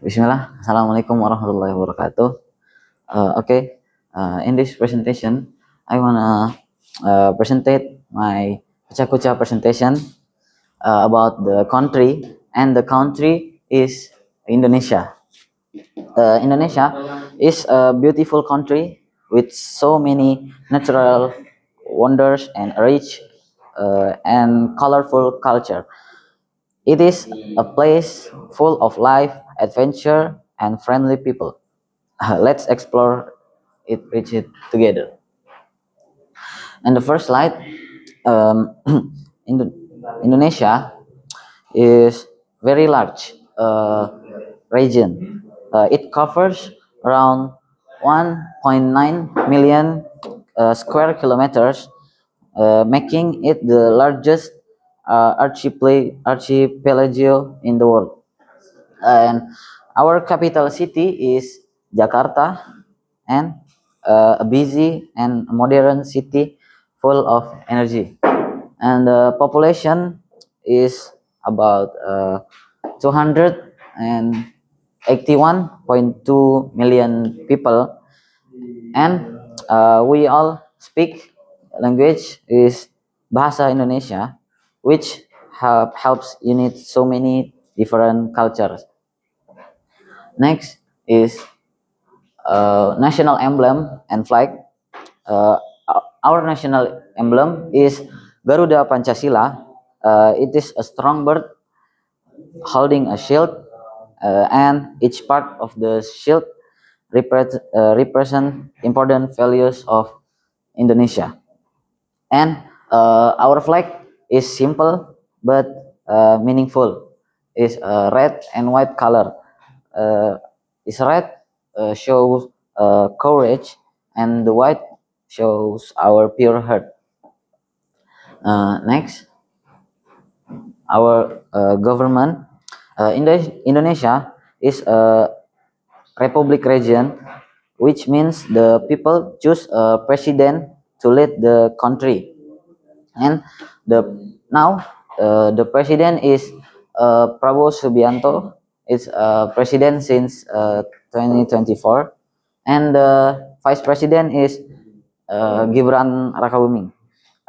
Bismillah. Assalamualaikum warahmatullahi wabarakatuh. In this presentation, I wanna presentate my Kucha presentation about the country, and the country is Indonesia. Indonesia is a beautiful country with so many natural wonders and rich and colorful culture. It is a place full of life, adventure, and friendly people. Let's explore it together. And the first slide, um, Indonesia is very large region. It covers around 1.9 million square kilometers, making it the largest archipelago in the world. And our capital city is Jakarta, and a busy and modern city full of energy. And the population is about 281.2 million people, and we all speak language is Bahasa Indonesia, which helps unite so many different cultures. Next is national emblem and flag. Uh, our national emblem is Garuda Pancasila. It is a strong bird holding a shield, and each part of the shield represent important values of Indonesia. And our flag is simple but meaningful. Is red and white color. Is red shows courage, and the white shows our pure heart. Next, our government. Indonesia is a republic region, which means the people choose a president to lead the country. And the president is Prabowo Subianto. It's president since 2024, and the vice president is Gibran Rakabuming.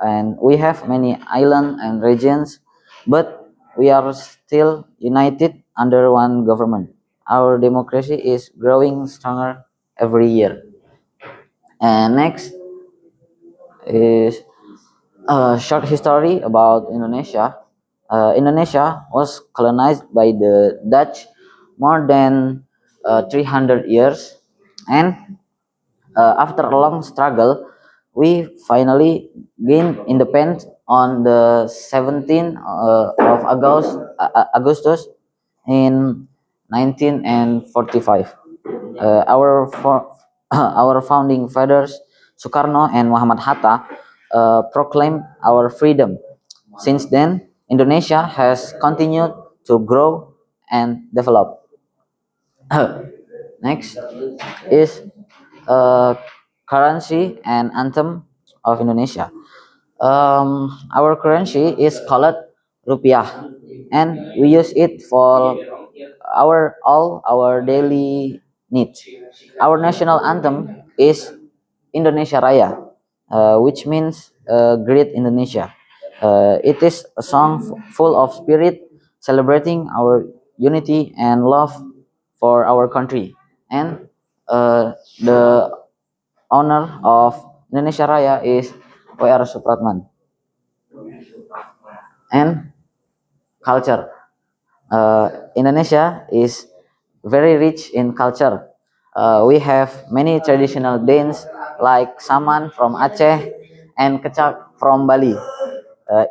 And we have many islands and regions, but we are still united under one government. Our democracy is growing stronger every year. And next is a short history about Indonesia. Indonesia was colonized by the Dutch more than 300 years, and after a long struggle, we finally gained independence on the 17th of August in 1945. Our founding fathers Sukarno and Muhammad Hatta proclaimed our freedom. Since then, Indonesia has continued to grow and develop. Next is currency and anthem of Indonesia. Our currency is called rupiah, and we use it for all our daily needs. Our national anthem is Indonesia Raya, which means Great Indonesia. It is a song full of spirit, celebrating our unity and love for our country. And the owner of Indonesia Raya is W.R. Supratman. And culture. Indonesia is very rich in culture. We have many traditional dance like Saman from Aceh and Kecak from Bali.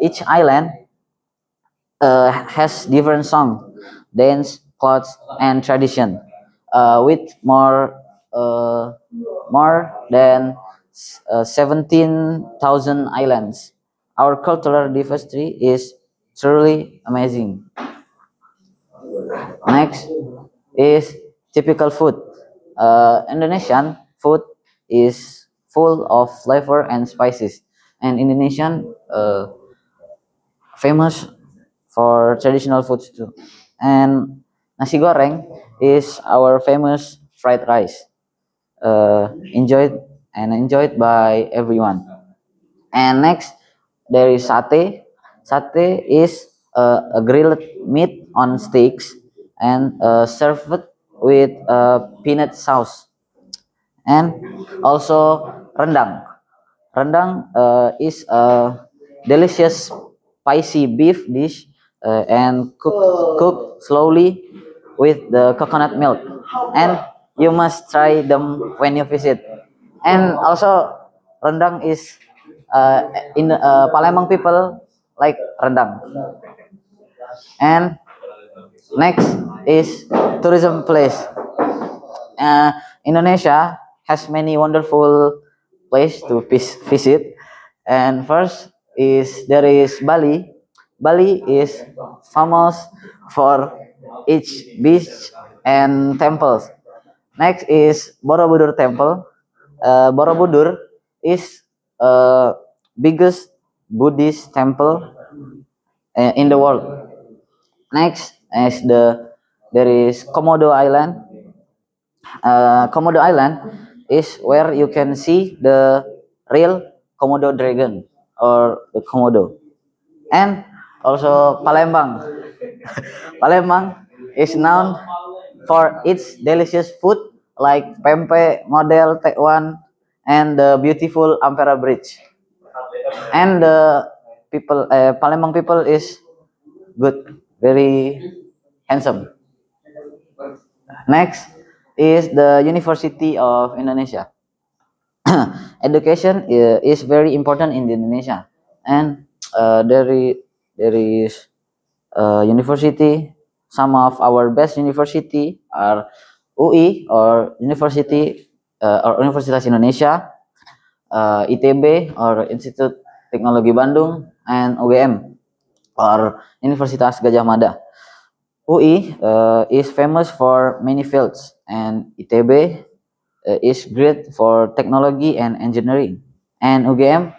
Each island has different song, dance, clothes, and tradition. With more than 17,000 islands, our cultural diversity is truly amazing. Next is typical food. Indonesian food is full of flavor and spices, and Indonesian famous for traditional foods too. And Nasi goreng is our famous fried rice, enjoyed and enjoyed by everyone. And next, there is satay. Satay is a grilled meat on sticks and served with peanut sauce. And also rendang. Rendang is a delicious spicy beef dish and cooked slowly with the coconut milk. And you must try them when you visit. And also rendang is in Palembang people like rendang. And next is tourism place. Indonesia has many wonderful place to visit. And first is there is Bali. Bali is famous for its beach and temples. Next is Borobudur Temple. Borobudur is biggest Buddhist temple in the world. Next is there is Komodo Island. Komodo Island is where you can see the real Komodo dragon or the Komodo. And also Palembang. Palembang is known for its delicious food like pempek, model, tekwan, and the beautiful Ampera Bridge. And the people, Palembang people is good, very handsome. Next is the University of Indonesia. Education is very important in Indonesia, and there is university. Some of our best university are UI or Universitas Indonesia, ITB or Institut Teknologi Bandung, and UGM or Universitas Gajah Mada. UI is famous for many fields, and ITB is great for technology and engineering, and UGM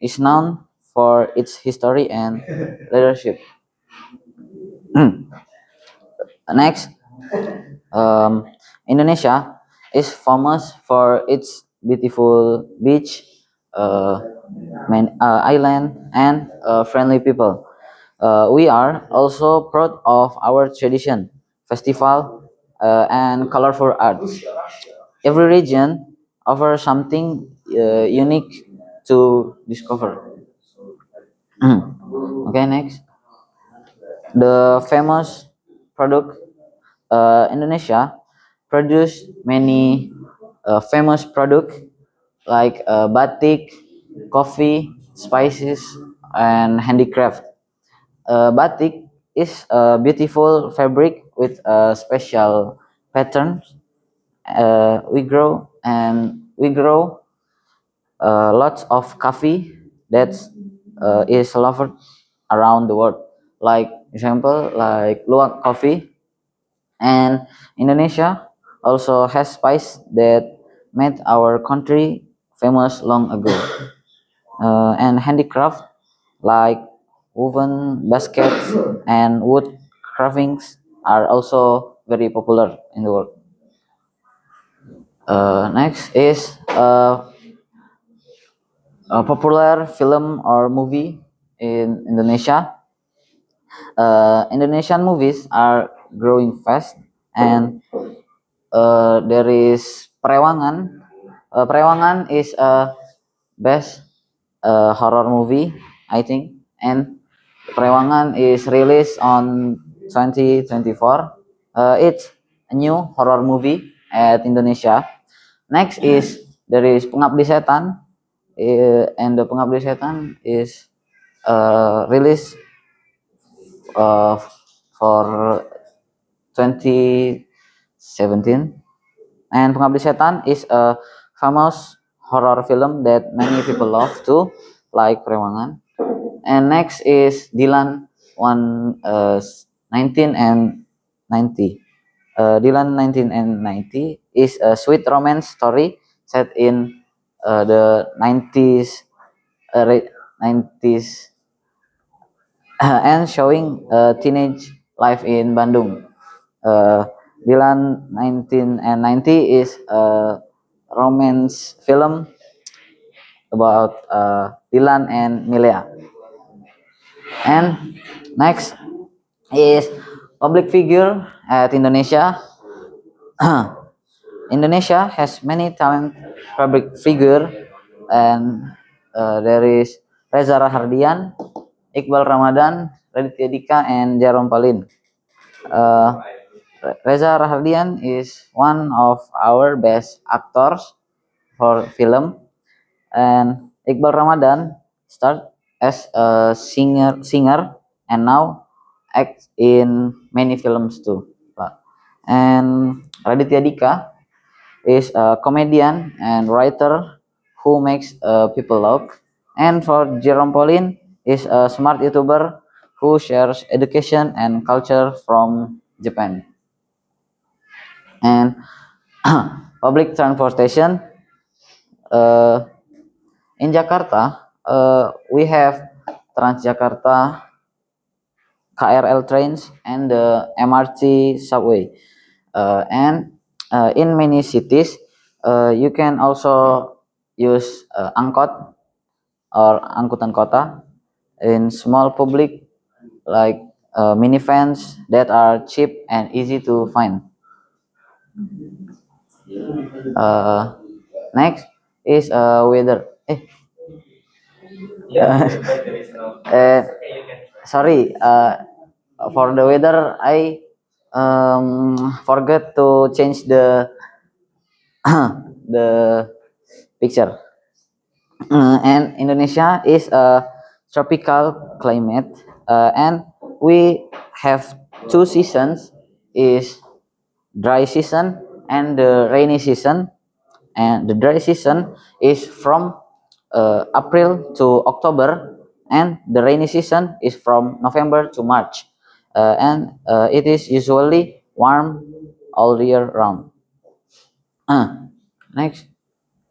is known for its history and leadership. Next, Indonesia is famous for its beautiful beach, uh, island, and friendly people. We are also proud of our tradition, festival, and colorful arts. Every region offers something unique to discover. Okay, next. The famous product Indonesia produce many famous product like batik, coffee, spices, and handicraft. Batik is a beautiful fabric with a special pattern. We grow lots of coffee that is loved around the world. Like example, like Luwak coffee, and Indonesia also has spice that made our country famous long ago. And handicraft like woven baskets and wood carvings are also very popular in the world. Next is a popular film or movie in Indonesia. Indonesian movies are growing fast, and there is Prewangan. Prewangan is a best horror movie, I think, and Prewangan is released on 2024. It's a new horror movie at Indonesia. Next is there is Pengabdi Setan, and the Pengabdi Setan is released uh, for 2017. And Pengabdi Setan is a famous horror film that many people love too, like Prewangan. And next is Dylan 19 and 90. Dylan 19 and 90 is a sweet romance story set in the 90s, 90s and showing teenage life in Bandung. Uh, Dilan 1990 is a romance film about Dilan and Milea. And next is public figure at Indonesia. Indonesia has many talent public figure, and there is Reza Rahardian, Iqbal Ramadan, Raditya Dika, and Jerome Pauline. Uh, Reza Rahardian is one of our best actors for film, and Iqbal Ramadan started as a singer and now acts in many films too. And Raditya Dika is a comedian and writer who makes people laugh. And for Jerome Pauline is a smart YouTuber who shares education and culture from Japan. And public transportation uh, in Jakarta, we have Transjakarta, KRL trains, and the MRT subway. And in many cities, you can also use angkot or angkutan kota in small public like minivans that are cheap and easy to find. Uh, Next is weather. Uh, Sorry, for the weather, I forgot to change the the picture. And Indonesia is a tropical climate, and we have two seasons: is dry season and the rainy season. And the dry season is from April to October, and the rainy season is from November to March. And it is usually warm all year round. Next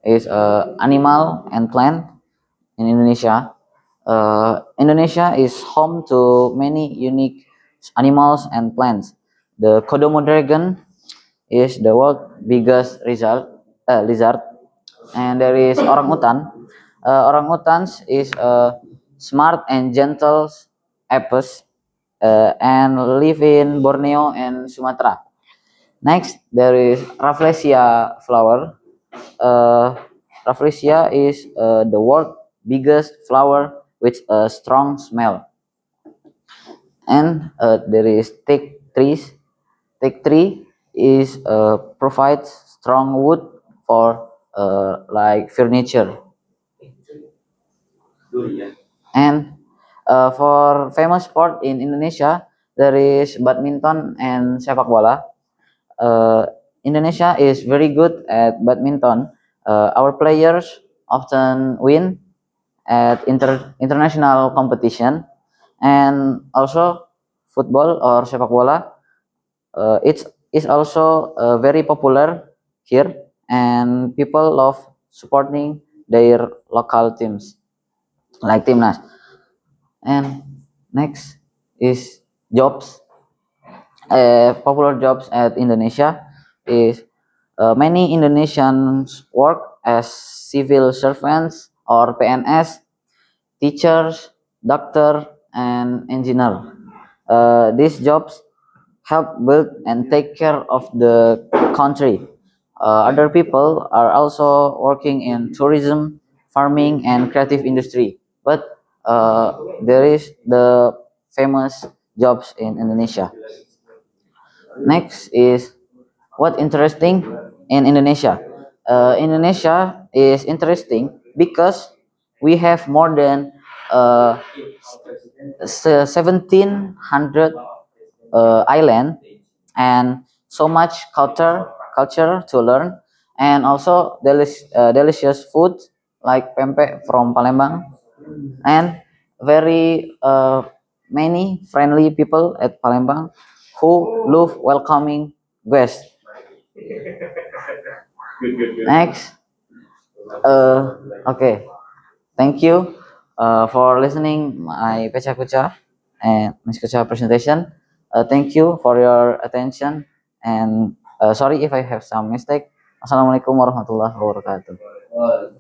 is animal and plant in Indonesia. Indonesia is home to many unique animals and plants. The Komodo dragon is the world's biggest lizard, and there is orangutan. Orangutans is a smart and gentle apes and live in Borneo and Sumatra. Next, there is Rafflesia flower. Uh, Rafflesia is the world's biggest flower with a strong smell. And there is teak trees. Teak tree is provides strong wood for like furniture. And for famous sport in Indonesia, there is badminton and sepak bola. Uh, Indonesia is very good at badminton. Our players often win at international competition, and also football or sepak bola. It's is also very popular here, and people love supporting their local teams like Timnas. And next is jobs. Popular jobs at Indonesia is many Indonesians work as civil servants or PNS, teachers, doctor, and engineer. These jobs help build and take care of the country. Other people are also working in tourism, farming, and creative industry. But there is the famous jobs in Indonesia. Next is what interesting in Indonesia. Indonesia is interesting because we have more than 1700 island and so much culture to learn, and also delicious food like pempek from Palembang, and very many friendly people at Palembang who love welcoming guests. Next, okay, thank you for listening my Pecha Kucha and Miss Kucha presentation. Thank you for your attention, and sorry if I have some mistake. Assalamualaikum warahmatullahi wabarakatuh.